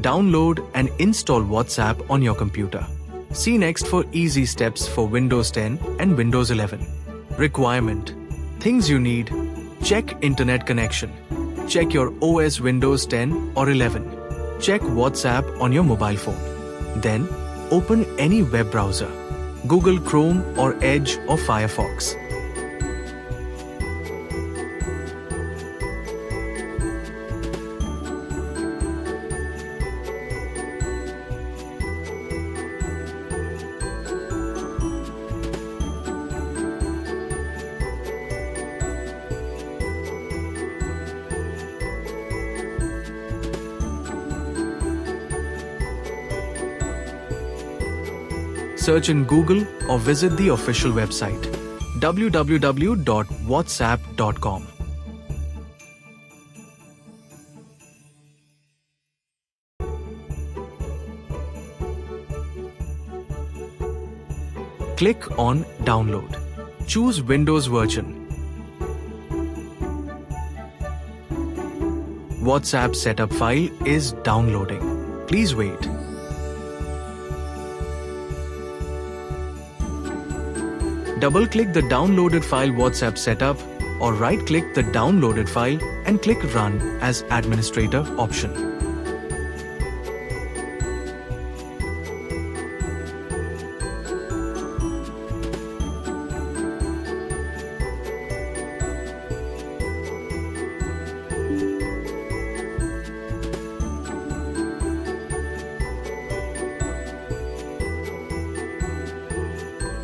Download and install WhatsApp on your computer. See next for easy steps for Windows 10 and Windows 11. Requirement: things you need. Check internet connection. Check your OS Windows 10 or 11. Check WhatsApp on your mobile phone. Then, open any web browser, Google Chrome or Edge or Firefox. Search in Google or visit the official website www.whatsapp.com. Click on Download. Choose Windows version. WhatsApp setup file is downloading. Please wait. Double-click the downloaded file WhatsApp setup or right-click the downloaded file and click Run as Administrator option.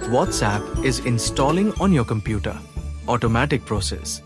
WhatsApp is installing on your computer. Automatic process.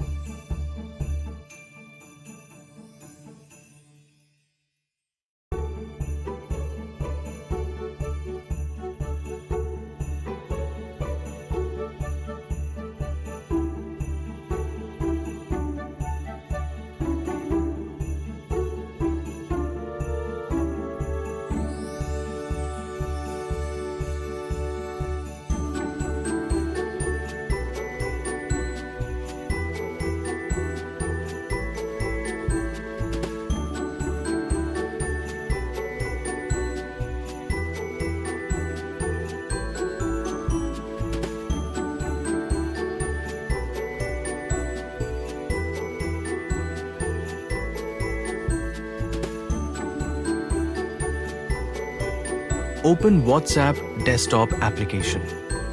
Open WhatsApp desktop application.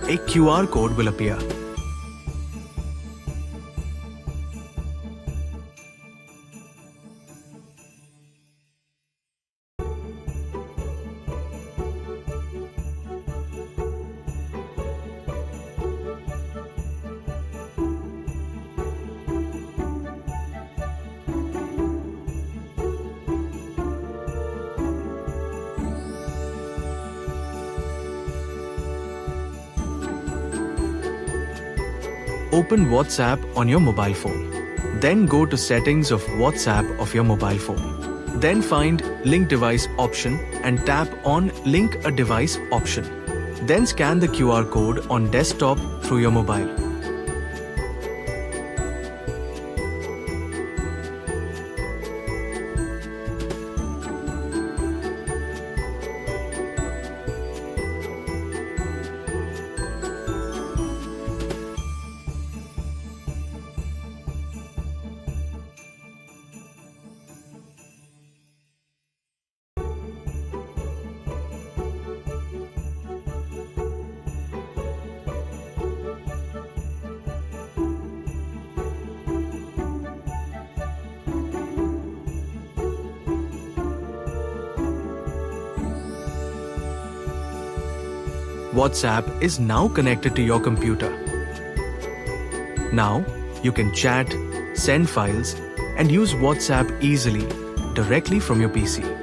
A QR code will appear. Open WhatsApp on your mobile phone. Then go to Settings of WhatsApp of your mobile phone. Then find Link Device option and tap on Link a Device option. Then scan the QR code on desktop through your mobile. WhatsApp is now connected to your computer. Now, you can chat, send files, and use WhatsApp easily directly from your PC.